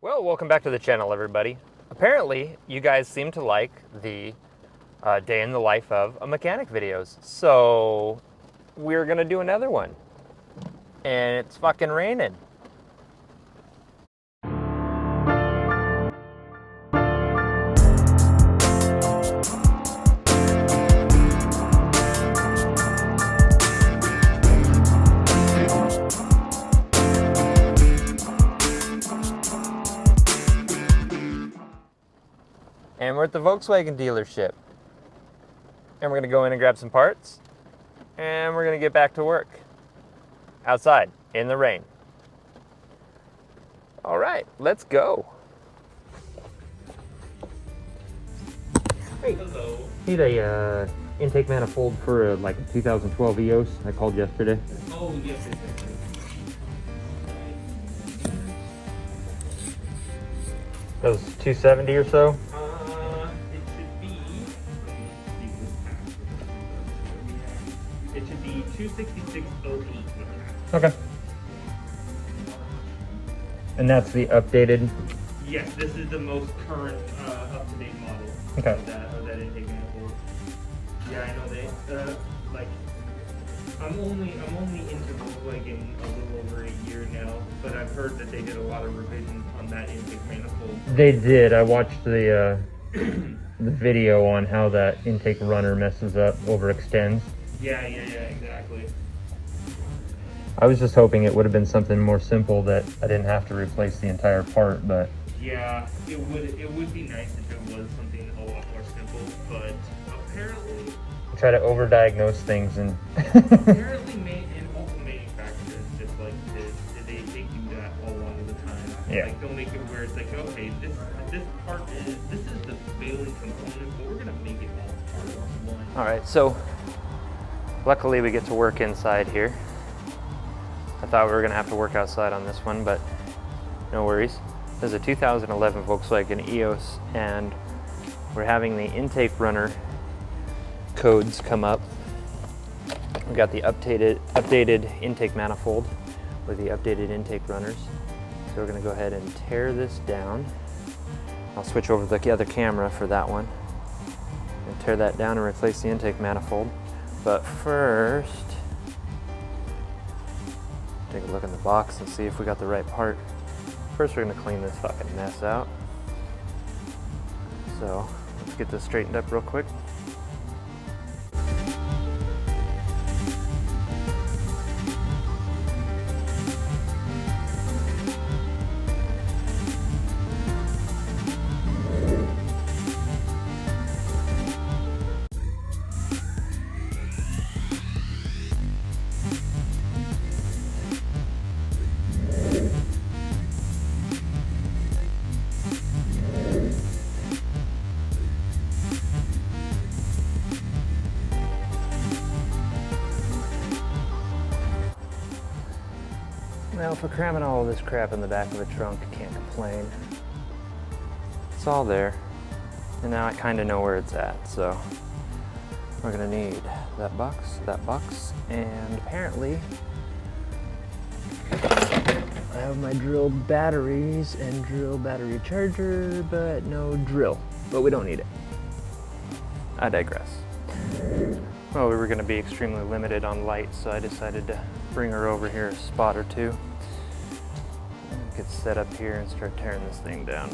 Well, welcome back to the channel, everybody. Apparently, you guys seem to like the day in the life of a mechanic videos, so we're gonna do another one. And it's fucking raining. And we're at the Volkswagen dealership. And we're gonna go in and grab some parts. And we're gonna get back to work. Outside, in the rain. All right, let's go. Hey. Hello. Need a intake manifold for like a 2012 EOS. I called yesterday. Oh, yes, yes, yes. That was 270 or so. It should be. It should be 266.08. Okay. And that's the updated. Yes, this is the most current, up-to-date model. Okay. Of that intake manifold. Yeah, I know they. Like, I'm only into Volkswagen a little over a year now, but I've heard that they did a lot of revisions on that intake manifold. They did. I watched the the video on how that intake runner messes up, overextends. Yeah, exactly. I was just hoping it would have been something more simple that I didn't have to replace the entire part, but Yeah, it would be nice if it was something a lot more simple, but apparently I try to overdiagnose things and apparently multiple manufacturers just like they do that a lot of the time. Yeah. Like they'll make it where it's like, okay, this part is the failing component, but we're gonna make it all part of one. all right, so luckily we get to work inside here. I thought we were gonna have to work outside on this one, but no worries. This is a 2011 Volkswagen EOS, and we're having the intake runner codes come up. We got the updated intake manifold with the updated intake runners. So we're gonna go ahead and tear this down. I'll switch over to the other camera for that one and tear that down and replace the intake manifold. But first, take a look in the box and see if we got the right part. First, we're gonna clean this fucking mess out. So let's get this straightened up real quick. Well, for cramming all of this crap in the back of a trunk, can't complain. It's all there. And now I kind of know where it's at, so we're gonna need that box, and apparently I have my drilled batteries and drill battery charger, but no drill. But we don't need it. I digress. Well, we were gonna be extremely limited on light, so I decided to bring her over here a spot or two. Get set up here and start tearing this thing down.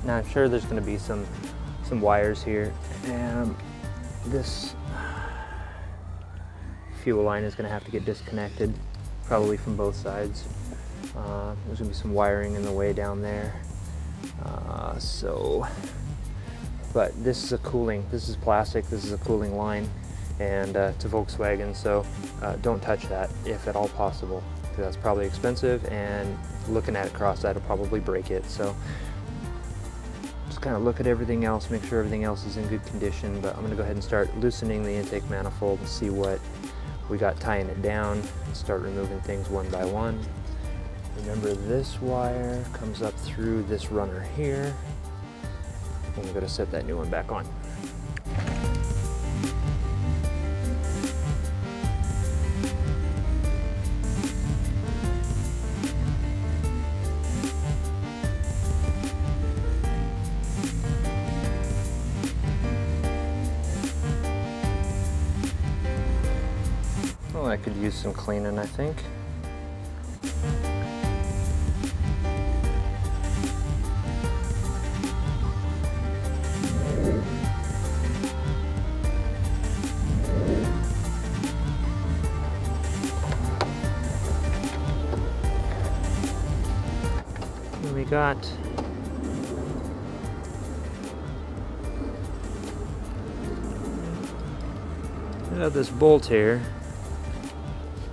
Now I'm sure there's going to be some wires here, and this fuel line is going to have to get disconnected, probably from both sides. There's going to be some wiring in the way down there. But this is this is plastic, this is a cooling line, and it's a Volkswagen, so don't touch that if at all possible. That's probably expensive and looking at it cross-eyed will probably break it. So just kind of look at everything else, make sure everything else is in good condition. But I'm going to go ahead and start loosening the intake manifold and see what we got tying it down, and start removing things one by one. Remember, this wire comes up through this runner here, and we're going to set that new one back on. Well, I could use some cleaning, I think. And we got this bolt here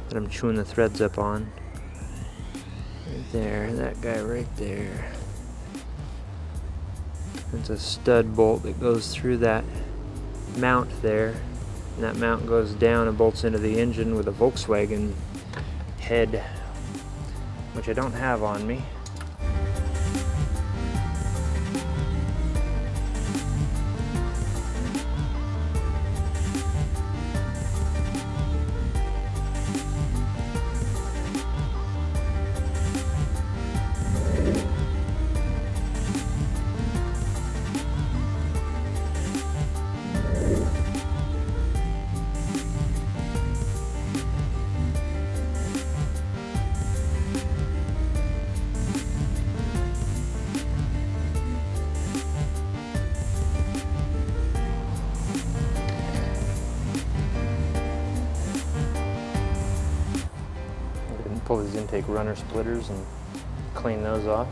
that I'm chewing the threads up on. Right there, that guy right there. It's a stud bolt that goes through that mount there, and that mount goes down and bolts into the engine with a Volkswagen head, which I don't have on me. Pull these intake runner splitters and clean those off.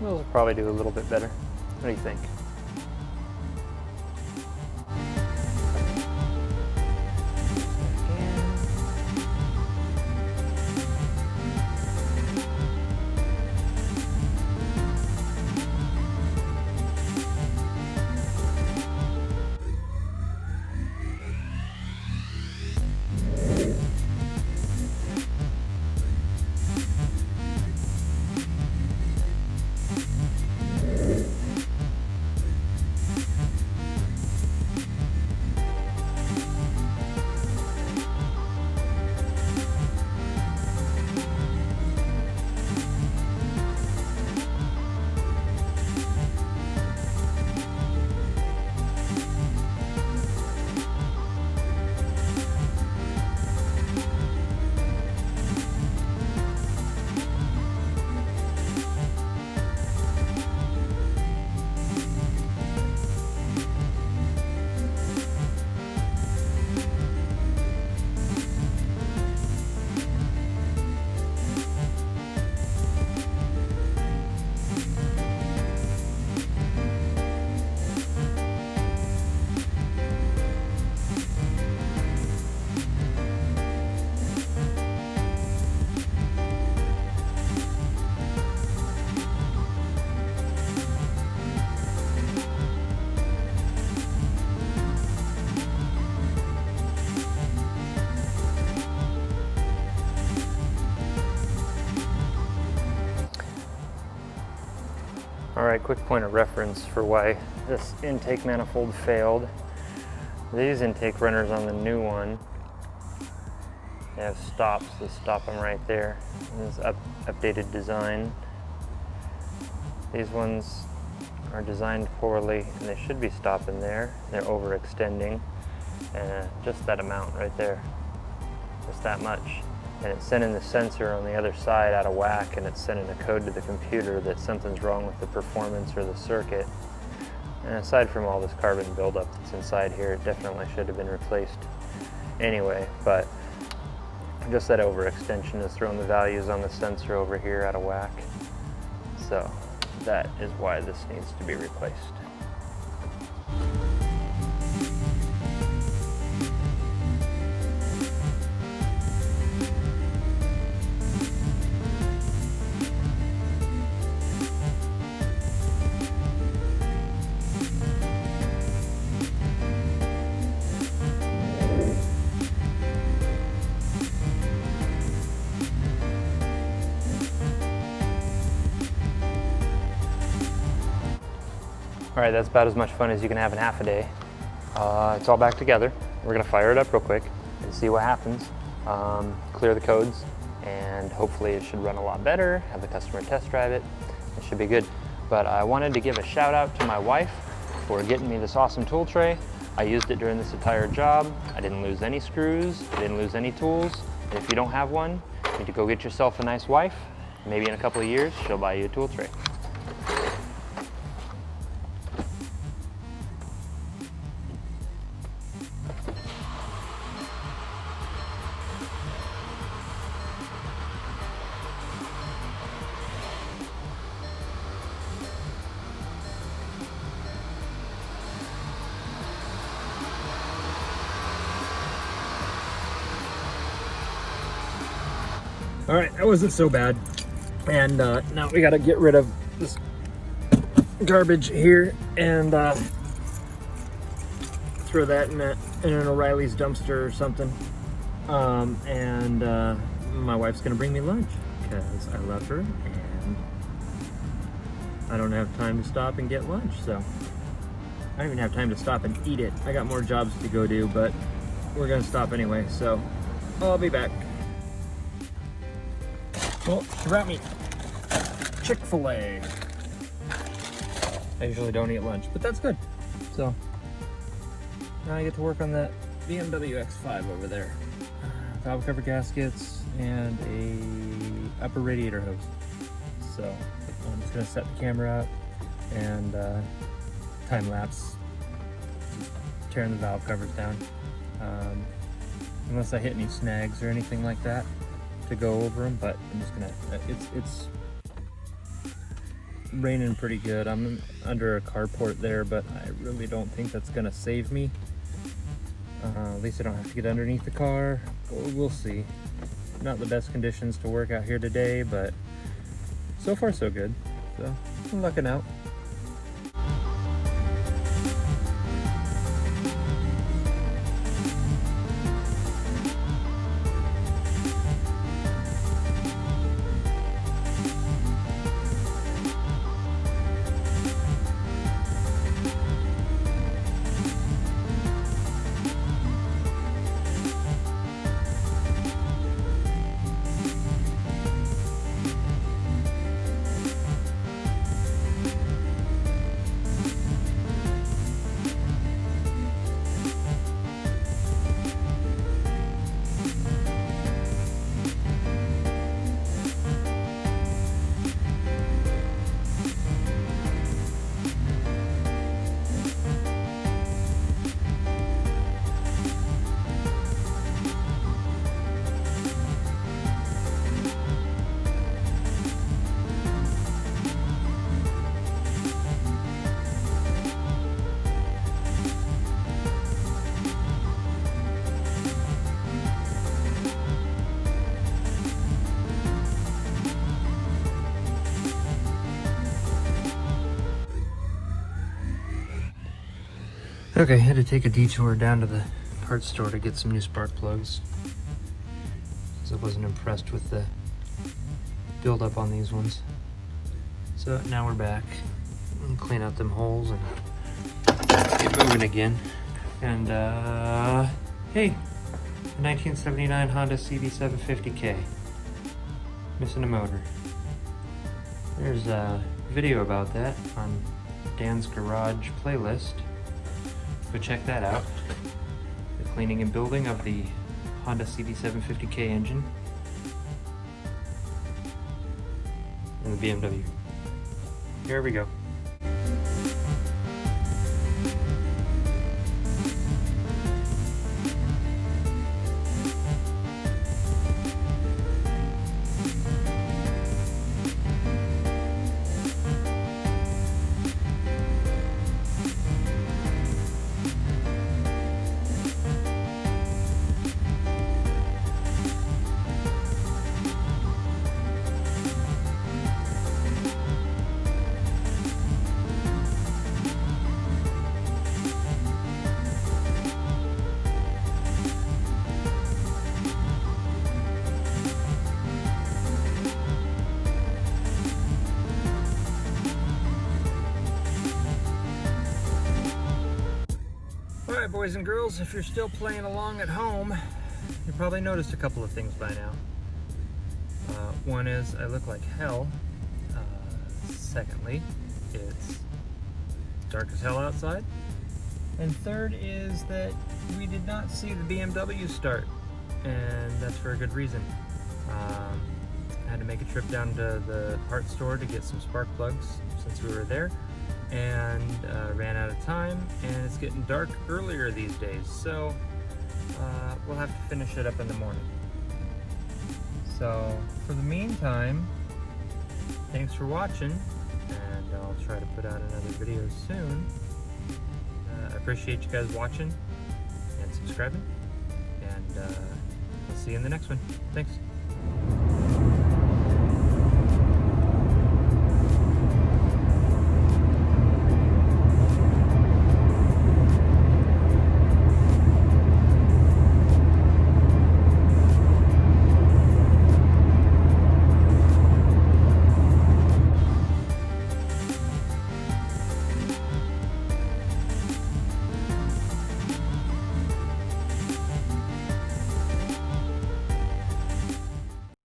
Those will probably do a little bit better. What do you think? Alright, quick point of reference for why this intake manifold failed. These intake runners on the new one, they have stops that stop them right there. This is updated design. These ones are designed poorly and they should be stopping there. They're overextending, and just that amount right there, just that much. And it's sending the sensor on the other side out of whack, and it's sending a code to the computer that something's wrong with the performance or the circuit. And aside from all this carbon buildup that's inside here, it definitely should have been replaced anyway, but just that overextension is throwing the values on the sensor over here out of whack. So that is why this needs to be replaced. All right, that's about as much fun as you can have in half a day. It's all back together. We're gonna fire it up real quick and see what happens. Clear the codes, and hopefully it should run a lot better, have the customer test drive it. It should be good. But I wanted to give a shout out to my wife for getting me this awesome tool tray. I used it during this entire job. I didn't lose any screws, I didn't lose any tools. And if you don't have one, you need to go get yourself a nice wife. Maybe in a couple of years, she'll buy you a tool tray. All right, that wasn't so bad. And now we gotta get rid of this garbage here and throw that in an O'Reilly's dumpster or something. My wife's gonna bring me lunch because I love her and I don't have time to stop and get lunch, so I don't even have time to stop and eat it. I got more jobs to go do, but we're gonna stop anyway, so I'll be back. Well, she brought me Chick-fil-A. I usually don't eat lunch, but that's good. So now I get to work on that BMW X5 over there. Valve cover gaskets and a upper radiator hose. So I'm just gonna set the camera up and time lapse, tearing the valve covers down. Unless I hit any snags or anything like that to go over them, but I'm just gonna, it's raining pretty good. I'm under a carport there, but I really don't think that's gonna save me. At least I don't have to get underneath the car. We'll see. Not the best conditions to work out here today, but so far so good. So I'm lucking out. Okay, I had to take a detour down to the parts store to get some new spark plugs, because I wasn't impressed with the buildup on these ones. So now we're back and clean out them holes and get moving again. And hey, a 1979 Honda CB750K, missing a motor. There's a video about that on Dan's Garage playlist. Go check that out. The cleaning and building of the Honda CB750K engine and the BMW. Here we go. boys and girls, if you're still playing along at home, you probably noticed a couple of things by now. One is I look like hell. Secondly, it's dark as hell outside. And third is that we did not see the BMW start, and that's for a good reason. I had to make a trip down to the parts store to get some spark plugs since we were there, and ran out of time, and it's getting dark earlier these days, so we'll have to finish it up in the morning. So for the meantime, thanks for watching, and I'll try to put out another video soon. I appreciate you guys watching and subscribing, and I'll see you in the next one. Thanks.